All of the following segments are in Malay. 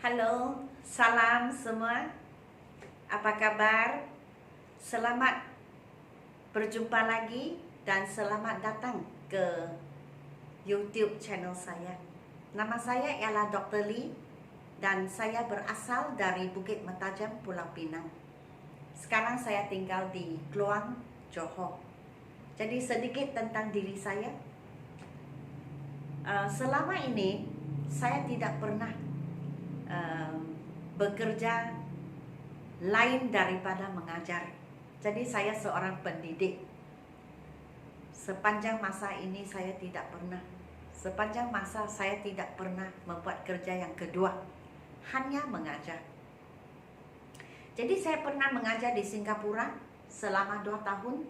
Halo, salam semua. Apa kabar? Selamat berjumpa lagi dan selamat datang ke YouTube channel saya. Nama saya ialah Dr. Lee dan saya berasal dari Bukit Mentajam, Pulau Pinang. Sekarang saya tinggal di Kluang, Johor. Jadi sedikit tentang diri saya. Selama ini saya tidak pernah bekerja lain daripada mengajar. Jadi saya seorang pendidik. Sepanjang masa ini saya tidak pernah membuat kerja yang kedua, hanya mengajar. Jadi saya pernah mengajar di Singapura selama 2 tahun.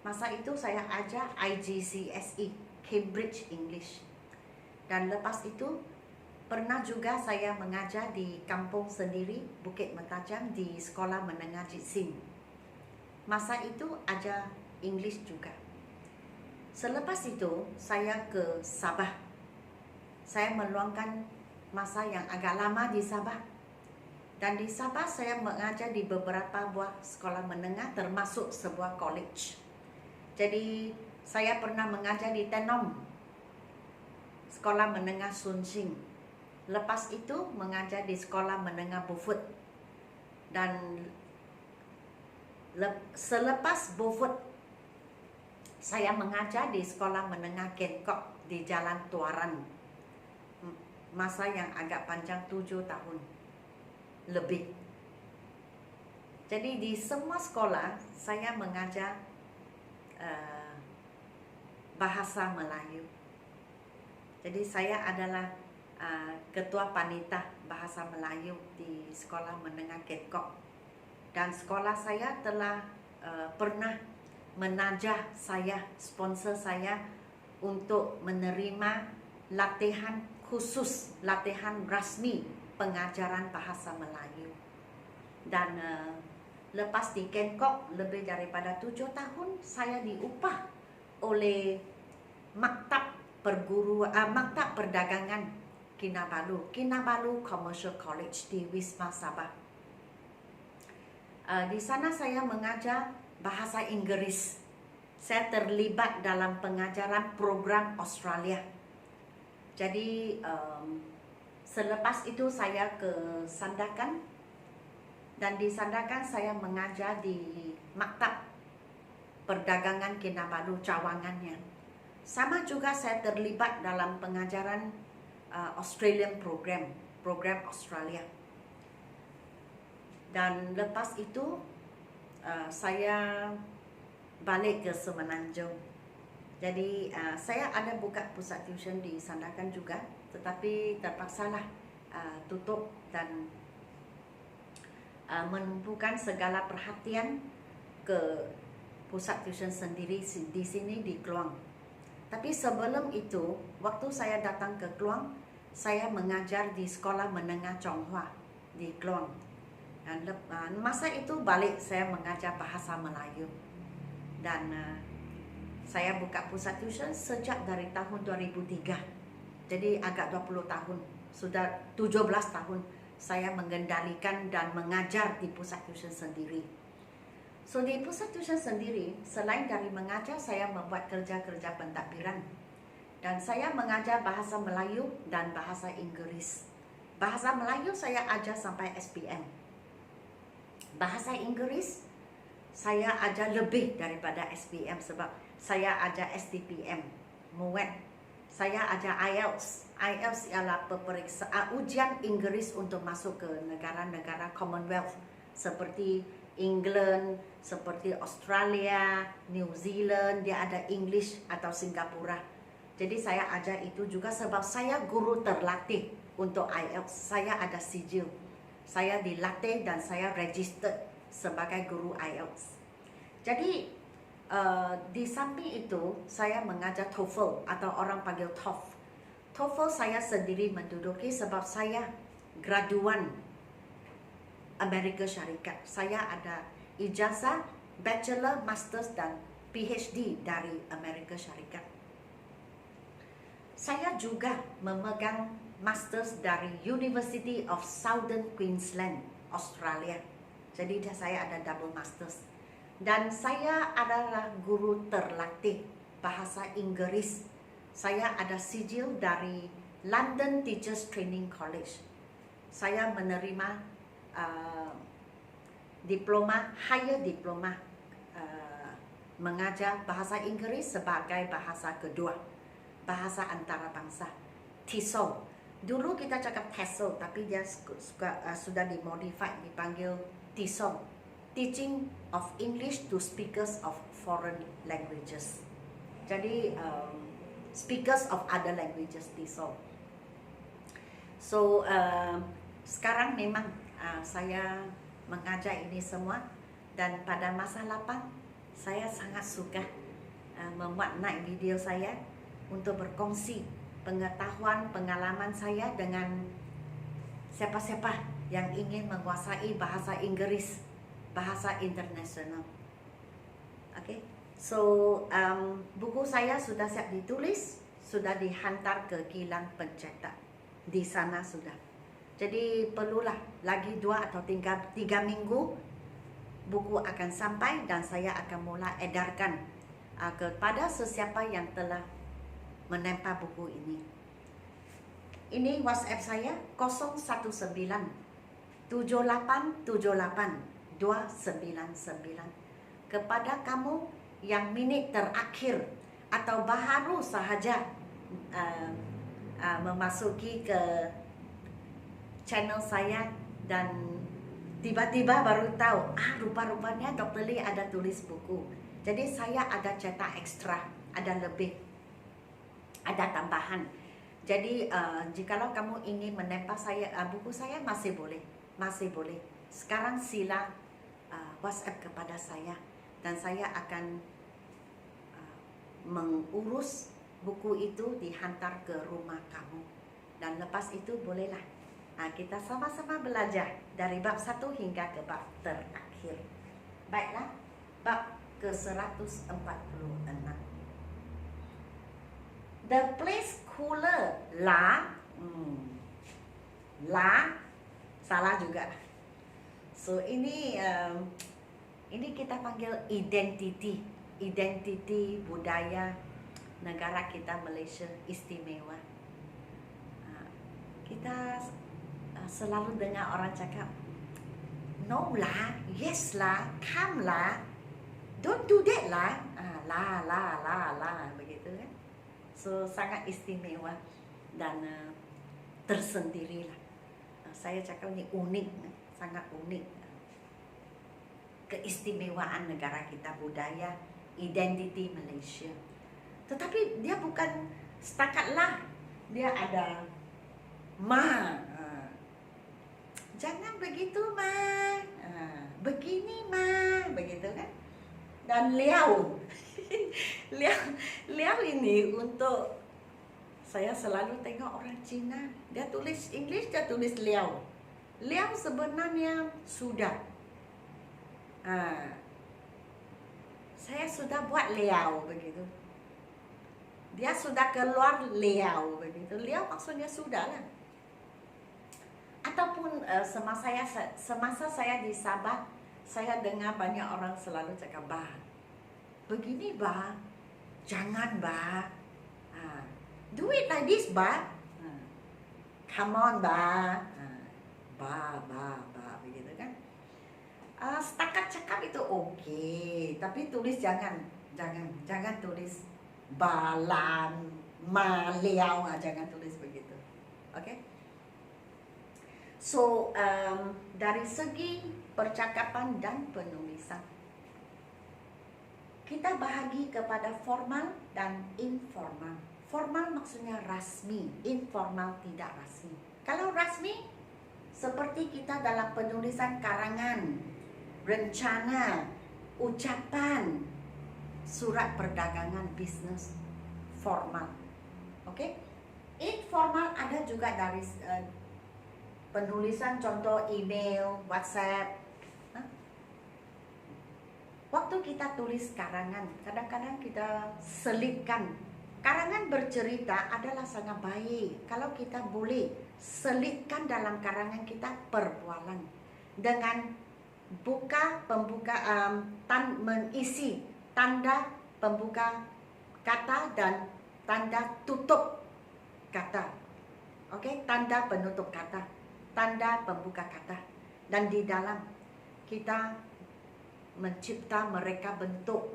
Masa itu saya ajar IGCSE, Cambridge English. Dan lepas itu pernah juga saya mengajar di kampung sendiri, Bukit Mentajam, di sekolah menengah Jitsim. Masa itu ajar English juga. Selepas itu saya ke Sabah. Saya meluangkan masa yang agak lama di Sabah. Dan di Sabah saya mengajar di beberapa buah sekolah menengah termasuk sebuah college. Jadi saya pernah mengajar di Tenom, sekolah menengah Sun Sing. Lepas itu mengajar di sekolah menengah Beaufort. Dan selepas Beaufort saya mengajar di sekolah menengah Kenkok di Jalan Tuaran. Masa yang agak panjang 7 tahun lebih. Jadi di semua sekolah saya mengajar bahasa Melayu. Jadi saya adalah Ketua Panita Bahasa Melayu di Sekolah Menengah Kenkok. Dan sekolah saya telah pernah menajah saya, sponsor saya untuk menerima latihan khusus, latihan rasmi pengajaran bahasa Melayu. Dan lepas di Kenkok lebih daripada 7 tahun saya diupah oleh Maktab Perdagangan Kinabalu Commercial College di Wisma Sabah. Di sana saya mengajar bahasa Inggris. Saya terlibat dalam pengajaran program Australia. Jadi selepas itu saya ke Sandakan. Dan di Sandakan saya mengajar di Maktab Perdagangan Kinabalu cawangannya. Sama juga saya terlibat dalam pengajaran Australian program Australia. Dan lepas itu saya balik ke Semenanjung. Jadi saya ada buka pusat tuition di Sandakan juga, tetapi terpaksalah tutup dan menumpukan segala perhatian ke pusat tuition sendiri di sini di Kluang. Tapi sebelum itu, waktu saya datang ke Kluang, saya mengajar di sekolah menengah Chonghua di Kluang. Dan masa itu balik saya mengajar bahasa Melayu. Dan saya buka pusat tuition sejak dari tahun 2003. Jadi agak 20 tahun, sudah 17 tahun saya mengendalikan dan mengajar di pusat tuition sendiri. So di pusat tuition sendiri, selain dari mengajar, saya membuat kerja-kerja pentadbiran. Dan saya mengajar bahasa Melayu dan bahasa Inggris. Bahasa Melayu saya ajar sampai SPM. Bahasa Inggris saya ajar lebih daripada SPM sebab saya ajar STPM, MUET. Saya ajar IELTS. IELTS ialah peperiksaan ujian Inggris untuk masuk ke negara-negara Commonwealth seperti England, seperti Australia, New Zealand, dia ada English atau Singapura. Jadi saya ajar itu juga sebab saya guru terlatih untuk IELTS. Saya ada sijil. Saya dilatih dan saya registered sebagai guru IELTS. Jadi di samping itu saya mengajar TOEFL atau orang panggil TOEFL. TOEFL saya sendiri menduduki sebab saya graduan Amerika Syarikat. Saya ada ijazah Bachelor, Masters dan PhD dari Amerika Syarikat. Saya juga memegang masters dari University of Southern Queensland, Australia. Jadi saya ada double masters. Dan saya adalah guru terlatih bahasa Inggris. Saya ada sijil dari London Teachers Training College. Saya menerima diploma, higher diploma, mengajar bahasa Inggris sebagai bahasa kedua, bahasa antarabangsa, TESOL. Dulu kita cakap TESOL, tapi dia sudah dimodify, dipanggil TESOL, Teaching of English to Speakers of Foreign Languages. Jadi speakers of other languages, TESOL. So sekarang memang saya mengajar ini semua, dan pada masa lapang saya sangat suka membuat naik video saya untuk berkongsi pengetahuan, pengalaman saya dengan siapa-siapa yang ingin menguasai bahasa Inggris, bahasa internasional. Okay, so buku saya sudah siap ditulis, sudah dihantar ke kilang pencetak. Di sana sudah. Jadi perlulah lagi 2 atau 3 minggu buku akan sampai, dan saya akan mula edarkan kepada sesiapa yang telah menempa buku ini. Ini WhatsApp saya 019 7878 299. Kepada kamu yang minit terakhir atau baru sahaja memasuki ke channel saya dan tiba-tiba baru tahu, rupa-rupanya Dr. Lee ada tulis buku. Jadi saya ada cetak ekstra, ada lebih, ada tambahan. Jadi jikalau kamu ingin menempa saya, buku saya masih boleh. Sekarang sila WhatsApp kepada saya, dan saya akan mengurus buku itu dihantar ke rumah kamu. Dan lepas itu bolehlah kita sama-sama belajar dari bab 1 hingga ke bab terakhir. Baiklah, bab ke-146. The place cooler lah. Salah juga. So ini kita panggil identity budaya negara kita Malaysia istimewa. Kita selalu dengar orang cakap, no lah, yes lah, come lah, don't do that lah, lah, begitu kan. So sangat istimewa dan tersendiri lah. Saya cakap ini unik, sangat unik. Keistimewaan negara kita, budaya, identiti Malaysia. Tetapi dia bukan setakat lah, dia ada ma. Jangan begitu ma, begini ma, begitu kan. Dan liau. liau ini untuk saya selalu tengok orang Cina, dia tulis English, dia tulis liau. Liau sebenarnya sudah. Saya sudah buat liau begitu. Dia sudah keluar liau begitu. Liau maksudnya sudah lah. Ataupun semasa saya di Sabah, saya dengar banyak orang selalu cakap, bah, begini bah, jangan bah, do it like this bah, come on bah, bah, begitu kan. Setakat cakap itu okey, tapi tulis jangan tulis balan, maliau, jangan tulis begitu. Okay? So dari segi percakapan dan penulisan, kita bahagi kepada formal dan informal. Formal maksudnya rasmi, informal tidak rasmi. Kalau rasmi, seperti kita dalam penulisan karangan, rencana, ucapan, surat perdagangan, bisnis, formal. Oke? Informal ada juga dari penulisan, contoh email, WhatsApp. Waktu kita tulis karangan, kadang-kadang kita selipkan Karangan bercerita adalah sangat baik kalau kita boleh selitkan dalam karangan kita perbualan dengan mengisi tanda pembuka kata dan tanda tutup kata. Okey, tanda penutup kata, tanda pembuka kata. Dan di dalam kita mencipta mereka bentuk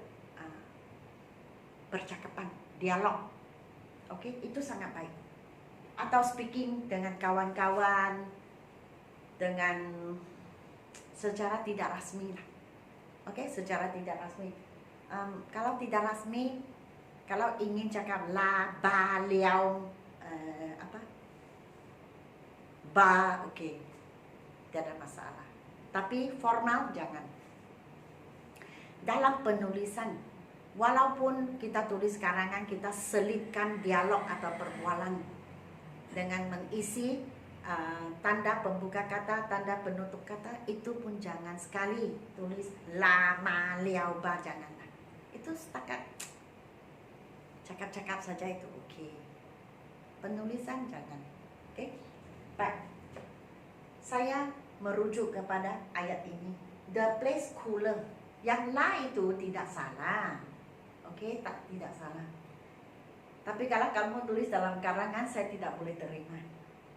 percakapan, dialog. Okey, itu sangat baik. Atau speaking dengan kawan-kawan dengan secara tidak rasmi lah. Okey, secara tidak rasmi. Kalau tidak rasmi, kalau ingin cakap la, ba, liao, ba, okey, tidak ada masalah. Tapi formal jangan. Dalam penulisan, walaupun kita tulis karangan, kita selitkan dialog atau perbualan dengan mengisi tanda pembuka kata, tanda penutup kata, itu pun jangan sekali tulis la, ma, liao, ba, janganlah. Itu setakat cakap-cakap saja itu okey. Penulisan jangan. Okey. Baik. Saya merujuk kepada ayat ini. The place cooler. Yang la itu tidak salah. Okey, tidak salah. Tapi kalau kamu tulis dalam karangan, saya tidak boleh terima.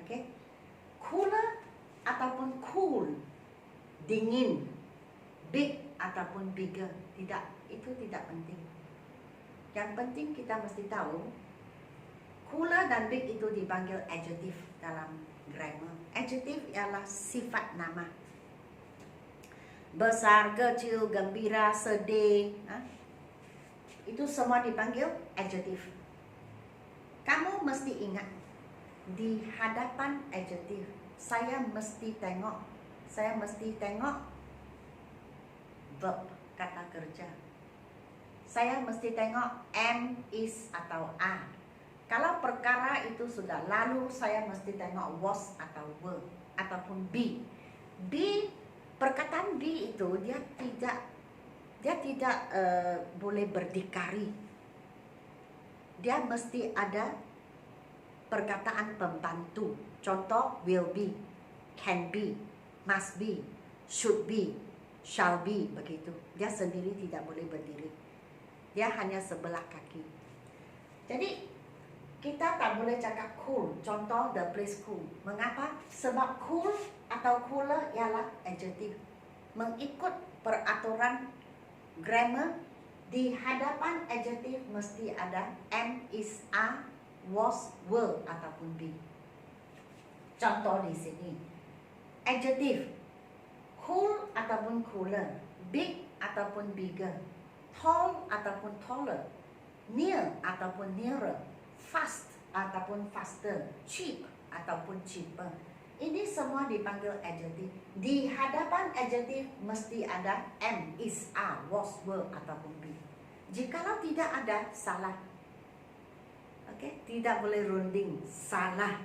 Okey. Cooler ataupun cool, dingin, big ataupun bigger, tidak, itu tidak penting. Yang penting kita mesti tahu cooler dan big itu dipanggil adjective dalam grammar. Adjective ialah sifat nama. Besar, kecil, gembira, sedih, itu semua dipanggil adjective. Kamu mesti ingat, di hadapan adjective, saya mesti tengok verb, kata kerja. Saya mesti tengok am, is atau are. Kalau perkara itu sudah lalu, saya mesti tengok was atau were ataupun be. Perkataan be itu dia tidak boleh berdikari. Dia mesti ada perkataan pembantu. Contoh will be, can be, must be, should be, shall be, begitu. Dia sendiri tidak boleh berdiri. Dia hanya sebelah kaki. Jadi kita tak boleh cakap cool. Contoh the place cool. Mengapa? Sebab cool atau cooler ialah adjective. Mengikut peraturan grammar, di hadapan adjective mesti ada am, is, are, was, were ataupun be. Contoh di sini. Adjective cool ataupun cooler, big ataupun bigger, tall ataupun taller, near ataupun nearer, fast ataupun faster, cheap ataupun cheaper. Ini semua dipanggil adjective. Di hadapan adjective mesti ada am, is, are, was, were ataupun be. Jikalau tidak ada, salah. Okey, tidak boleh runding, salah.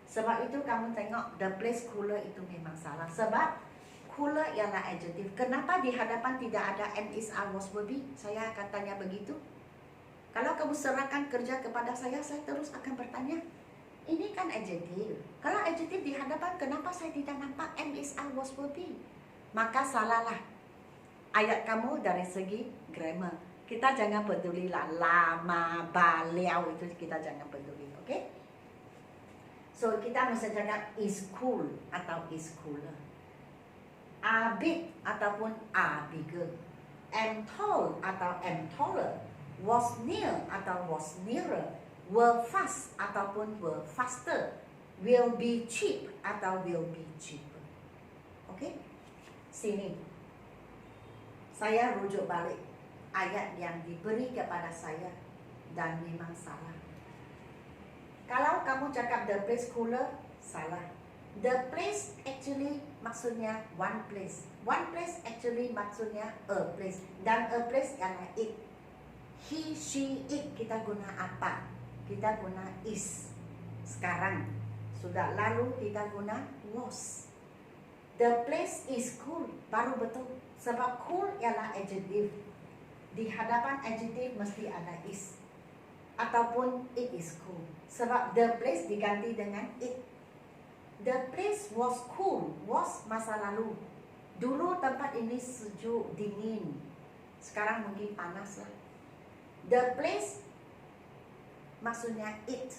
Sebab itu kamu tengok the place cooler itu memang salah. Sebab cooler ialah adjective. Kenapa di hadapan tidak ada am, is, are, was, were, be? Saya akan tanya begitu. Kalau kamu serahkan kerja kepada saya terus akan bertanya, ini kan adjective. Kalau adjective di hadapan, kenapa saya tidak nampak am, is, are, was, were, be? Maka salahlah ayat kamu dari segi grammar. Kita jangan pedulilah lama, baliau, itu kita jangan peduli, okey? So kita mesti cakap is cool atau is cooler, are big ataupun are bigger, am tall atau am taller, was near atau was nearer, were fast ataupun were faster, will be cheap atau will be cheaper. Okey? Sini saya rujuk balik ayat yang diberi kepada saya dan memang salah. Kalau kamu cakap the place cooler, salah. The place actually maksudnya one place. One place actually maksudnya a place. Dan a place ialah it. He, she, it kita guna apa? Kita guna is. Sekarang sudah lalu kita guna was. The place is cool, baru betul. Sebab cool ialah adjective. Di hadapan adjective mesti ada is. ataupun it is cool. Sebab the place diganti dengan it. The place was cool. Was masa lalu. Dulu tempat ini sejuk, dingin. Sekarang mungkin panas lah. The place maksudnya it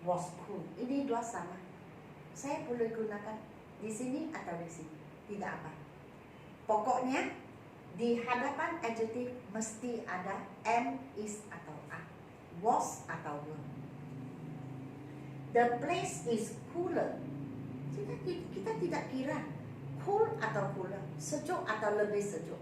was cool. Ini dua sama. Saya boleh gunakan di sini atau di sini. Tidak apa. Pokoknya di hadapan adjective mesti ada am, is atau are, was atau were. The place is cooler. Kita tidak kira cool atau cooler, sejuk atau lebih sejuk.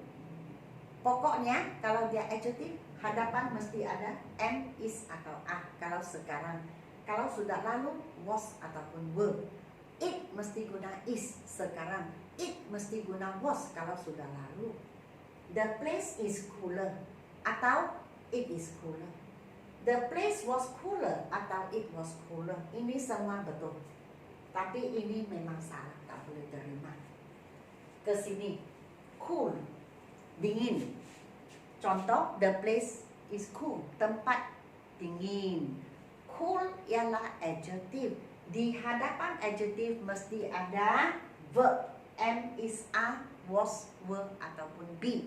Pokoknya kalau dia adjective, hadapan mesti ada am, is atau are. Kalau sekarang, kalau sudah lalu, was ataupun were. It mesti guna is sekarang. It mesti guna was kalau sudah lalu. The place is cooler atau it is cooler. The place was cooler atau it was cooler. Ini semua betul. Tapi ini memang salah, tak boleh terima. Ke sini, cool, dingin. Contoh, the place is cool, tempat dingin. Cool ialah adjective. Di hadapan adjective mesti ada verb. Am, is, are, was, were ataupun be.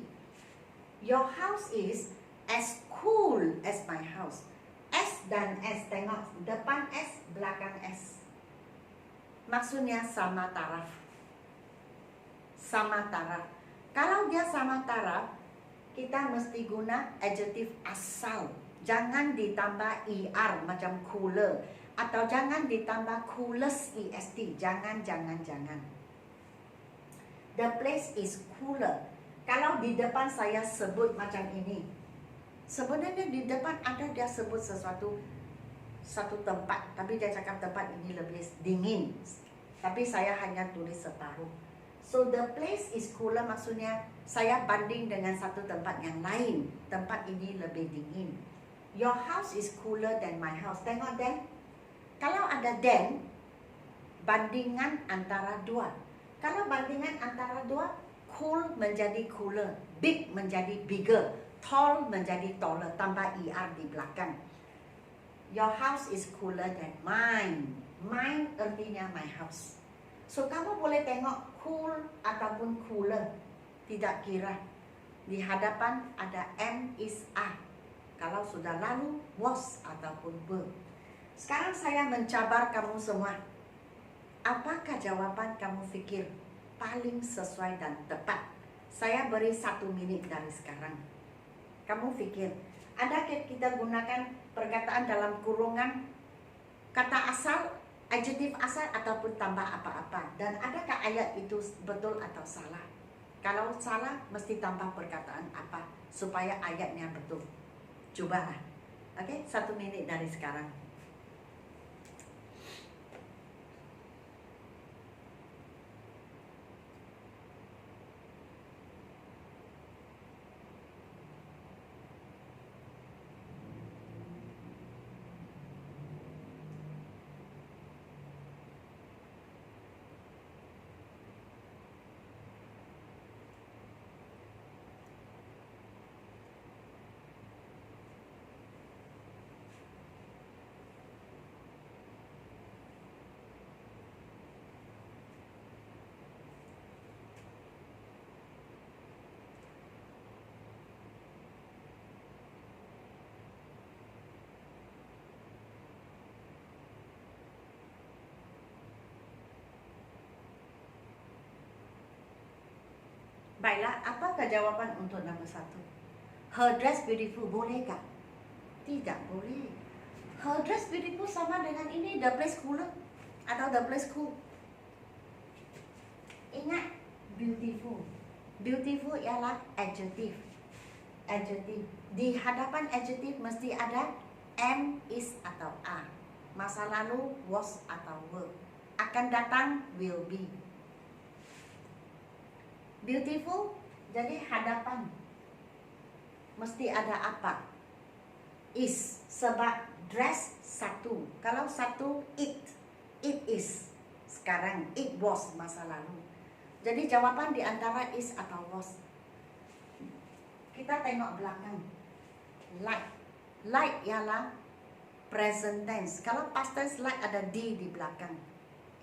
Your house is as cool as my house. S dan S, tengok depan S, belakang S. Maksudnya sama taraf. Sama taraf. Kalau dia sama taraf, kita mesti guna adjective asal. Jangan ditambah er macam cooler. Atau jangan ditambah coolest est. Jangan. The place is cooler. Kalau di depan saya sebut macam ini, sebenarnya di depan ada dia sebut satu tempat, tapi dia cakap tempat ini lebih dingin. Tapi saya hanya tulis separuh. So the place is cooler maksudnya saya banding dengan satu tempat yang lain. Tempat ini lebih dingin. Your house is cooler than my house. Tengok then. Kalau ada then, bandingan antara dua. Kalau bandingan antara dua, cool menjadi cooler, big menjadi bigger, tall menjadi taller, tambah er di belakang. Your house is cooler than mine. Mine artinya my house. So kamu boleh tengok cool ataupun cooler, tidak kira. Di hadapan ada am, is, are. Kalau sudah lalu, was ataupun were. Sekarang saya mencabar kamu semua. Apakah jawaban kamu fikir paling sesuai dan tepat? Saya beri 1 minit dari sekarang. Kamu fikir, adakah kita gunakan perkataan dalam kurungan kata asal, adjektif asal ataupun tambah apa-apa? Dan adakah ayat itu betul atau salah? Kalau salah, mesti tambah perkataan apa supaya ayatnya betul. Cobalah. Oke, 1 minit dari sekarang. Baiklah, apakah jawaban untuk nombor 1? Her dress beautiful, bolehkah? Tidak boleh. Her dress beautiful sama dengan ini, the place cooler atau the place cool. Ingat, beautiful. Beautiful ialah adjective. Adjective. Di hadapan adjective mesti ada am, is atau are. Masa lalu, was atau were. Akan datang, will be. Beautiful, jadi hadapan mesti ada apa? Is, sebab dress satu. Kalau satu, it is. Sekarang, it was masa lalu. Jadi jawaban di antara is atau was. Kita tengok belakang. Like ialah present tense. Kalau past tense like ada di belakang.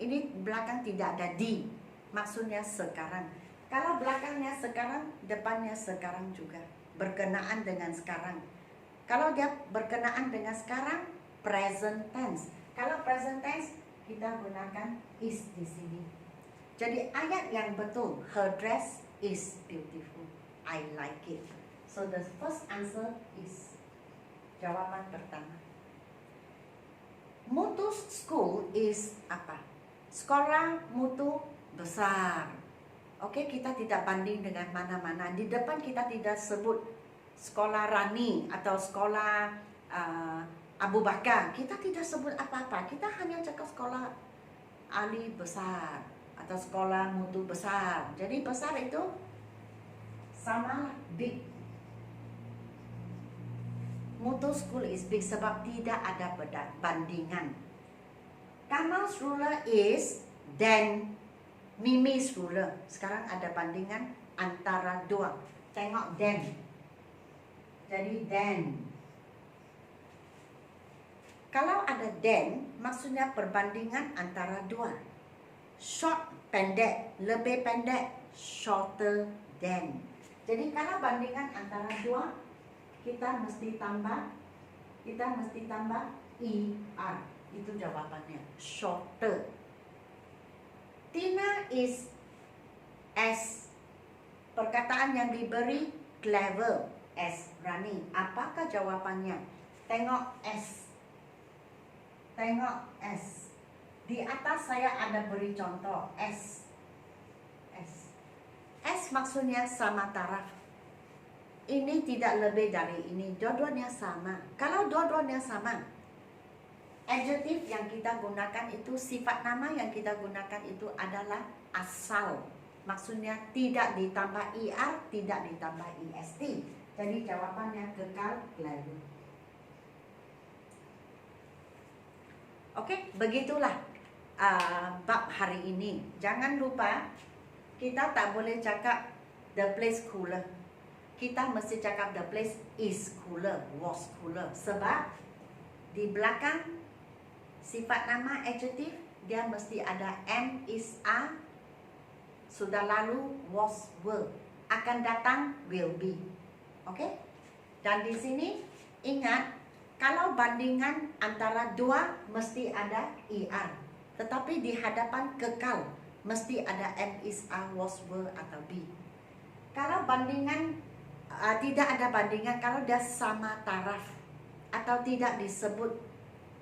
Ini belakang tidak ada di. Maksudnya sekarang. Kalau belakangnya sekarang, depannya sekarang juga. Berkenaan dengan sekarang. Kalau dia berkenaan dengan sekarang, present tense. Kalau present tense, kita gunakan is di sini. Jadi ayat yang betul, her dress is beautiful. I like it. So the first answer is jawaban pertama. Mutu school is apa? Sekolah mutu besar. Oke, kita tidak banding dengan mana-mana. Di depan kita tidak sebut sekolah Rani atau sekolah Abu Bakar. Kita tidak sebut apa-apa. Kita hanya cakap sekolah Ali besar atau sekolah mutu besar. Jadi besar itu sama big. Mutu school is big sebab tidak ada bandingan. Kamal's ruler is then Mimi's ruler. Sekarang ada bandingan antara dua. Tengok then. Jadi then. Kalau ada then, maksudnya perbandingan antara dua. Short pendek, lebih pendek, shorter than. Jadi kalau bandingan antara dua, kita mesti tambah er. Itu jawabannya, shorter. Tina is as. Perkataan yang diberi clever as Rani. Apakah jawabannya? Tengok S. Tengok S. Di atas saya ada beri contoh S. S. S maksudnya sama taraf. Ini tidak lebih dari ini. Dua-duanya sama. Kalau dua-duanya sama, adjective yang kita gunakan itu, sifat nama yang kita gunakan itu adalah asal. Maksudnya tidak ditambah er, tidak ditambah est. Jadi jawabannya kekal clever. Oke, begitulah bab hari ini. Jangan lupa, kita tak boleh cakap the place cooler. Kita mesti cakap the place is cooler, was cooler. Sebab di belakang sifat nama adjective, dia mesti ada am, is, are. Sudah lalu, was, were. Akan datang, will be. Oke? Dan di sini, ingat, kalau bandingan antara dua, mesti ada er. Tetapi di hadapan kekal, mesti ada am, is, are, was, were, atau be. Kalau bandingan, tidak ada bandingan, kalau dia sama taraf, atau tidak disebut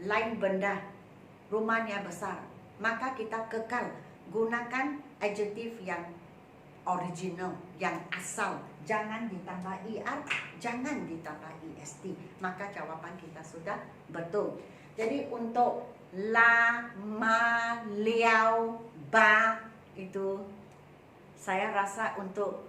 lain benda, rumahnya besar, maka kita kekal gunakan adjective yang original, yang asal. Jangan ditambah er, jangan ditambah est. Maka jawaban kita sudah betul. Jadi untuk la, ma, liao, ba, itu saya rasa untuk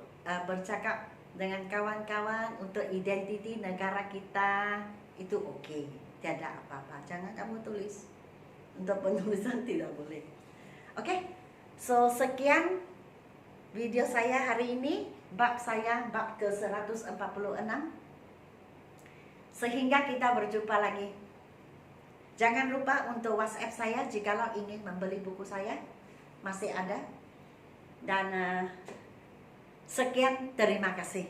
bercakap dengan kawan-kawan, untuk identiti negara kita, itu oke. Tiada apa-apa. Jangan kamu tulis. Untuk penulisan tidak boleh. Oke, so sekian video saya hari ini. Bab saya, bab ke-146. Sehingga kita berjumpa lagi. Jangan lupa untuk WhatsApp saya jikalau ingin membeli buku saya. Masih ada. Dan sekian, terima kasih.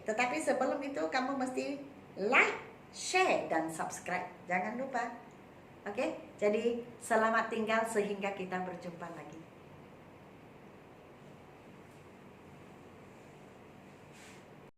Tetapi sebelum itu kamu mesti like, share, dan subscribe. Jangan lupa. Oke, jadi selamat tinggal sehingga kita berjumpa lagi.